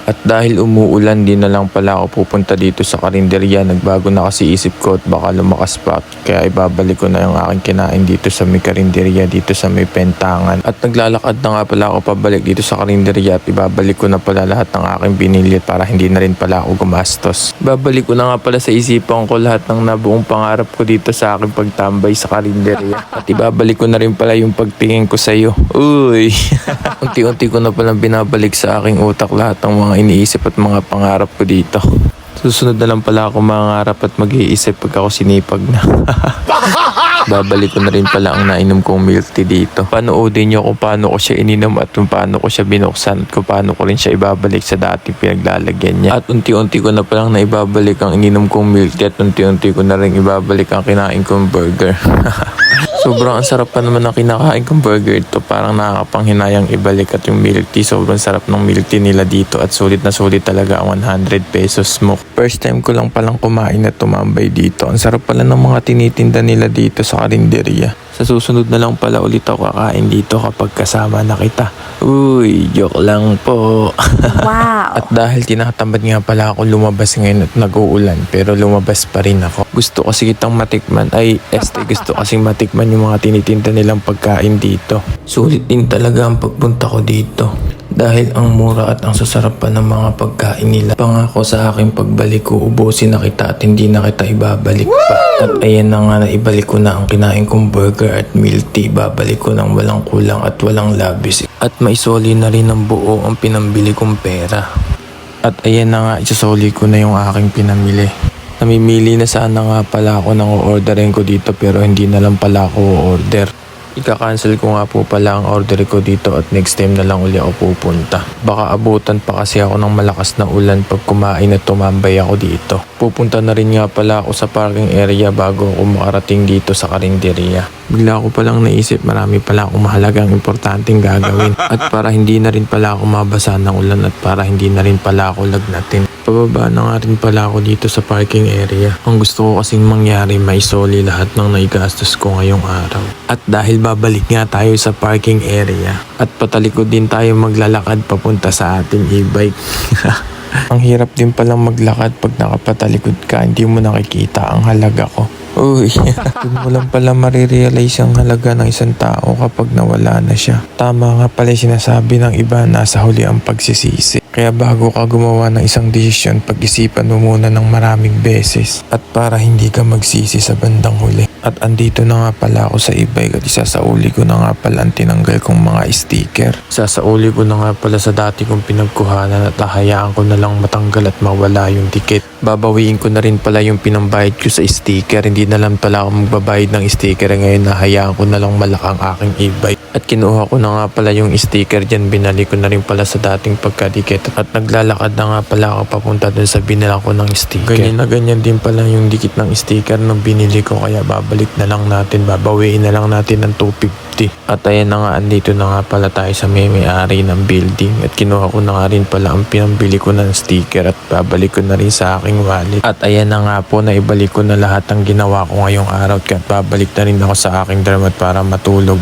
At dahil umuulan, di na lang pala ako pupunta dito sa karinderya. Nagbago na kasi isip ko at baka lumakas pa. Kaya ibabalik ko na yung aking kinain dito sa may karinderya, dito sa may Pentangan. At naglalakad na nga pala ako pabalik dito sa karinderya at ibabalik ko na pala lahat ng aking binili para hindi na rin pala ako gumastos. Ibabalik ko na nga pala sa isipan ko lahat ng nabuong pangarap ko dito sa aking pagtambay sa karinderya. At ibabalik ko na rin pala yung pagtingin ko sa iyo. Uy! Unti-unti ko na palang binabalik sa aking utak lahat ng mga iniisip at mga pangarap ko dito. Susunod na lang pala ako mangarap at mag-iisip pag ako sinipag na. Babalik ko na rin pala ang nainom kong milk tea dito. Panoodin nyo kung paano ko siya ininom at kung paano ko siya binuksan at kung paano ko rin siya ibabalik sa dating pinaglalagyan niya. At unti-unti ko na palang naibabalik ang ininom kong milk tea at unti-unti ko na rin ibabalik ang kinain kong burger. Sobrang ang sarap pa naman ng kinakain kong burger ito. Parang nakakapanghinayang ibalik at yung milk tea. Sobrang sarap ng milk tea nila dito at sulit na sulit talaga ang 100 pesos mo. First time ko lang palang kumain at tumambay dito. Ang sarap pala ng mga tinitinda nila dito sa karinderya. Sa susunod na lang pala ulit ako kakain dito kapag kasama na kita. Uy, joke lang po. Wow! At dahil tinatamad nga pala ako lumabas ngayon at nag-uulan pero lumabas pa rin ako. Gusto kasi kitang matikman, gusto kasing matikman yung mga tinitinda nilang pagkain dito. Sulit din talaga ang pagpunta ko dito. Dahil ang mura at ang sasarap pa ng mga pagkain nila. Pangako sa aking pagbalik ko, ubusin na kita at hindi na kita ibabalik pa. At ayan na nga, naibalik ko na ang kinain kong burger at milk tea. Babalik ko ng walang kulang at walang labis. At maisoli na rin ng buo ang pinambili kong pera. At ayan na nga, isasoli ko na yung aking pinamili. Namimili na sana nga pala ako ng orderin ko dito pero hindi na lang pala ako order. Ika-cancel ko nga po pala ang order ko dito at next time na lang uli ako pupunta. Baka abutan pa kasi ako ng malakas na ulan pag kumain at tumambay ako dito. Pupunta na rin nga pala ako sa parking area bago ako makarating dito sa karinderya. Bigla ko palang naisip marami pala akong mahalagang importanteng gagawin. At para hindi na rin pala ako mabasa ng ulan at para hindi na rin pala ako lagnatin. Pababa na nga rin pala ako dito sa parking area. Ang gusto ko kasing mangyari, maisoli lahat ng naigastos ko ngayong araw. At dahil babalik nga tayo sa parking area at patalikod din tayo maglalakad papunta sa ating e-bike. Ang hirap din palang maglakad pag nakapatalikod ka, hindi mo nakikita ang halaga ko. Uy, doon mo lang pala marirealize ang halaga ng isang tao kapag nawala na siya. Tama nga pala sinasabi ng iba, nasa huli ang pagsisisi. Kaya bago ka gumawa ng isang desisyon, pag-isipan mo muna ng maraming beses. At para hindi ka magsisi sa bandang huli. At andito na nga pala ako sa e-bike at isasauli ko na nga pala ang tinanggal kong mga sticker. Sasauli ko na nga pala sa dati kong pinagkuhanan at hahayaan ko na lang matanggal at mawala yung ticket. Babawiin ko na rin pala yung pinambayad ko sa sticker. Hindi na lang pala ako magbabayad ng sticker ngayon, nahayaan ko na lang malakang aking e-bike. At kinuha ko na nga pala yung sticker dyan, binalik ko na rin pala sa dating pagkadikit. At naglalakad na nga pala ako papunta dun sa binila ko ng sticker. Ganyan na ganyan din pala yung dikit ng sticker nung binili ko, kaya babalik na lang natin, babawiin na lang natin ng 250. At ayan na nga, andito na nga pala tayo sa may-ari ng building. At kinuha ko na nga rin pala ang pinambili ko ng sticker at babalik ko na rin sa aking wallet. At ayan na nga po, naibalik ko na lahat ng ginawa ko ngayong araw. Kaya babalik na rin ako sa aking dorm at para matulog.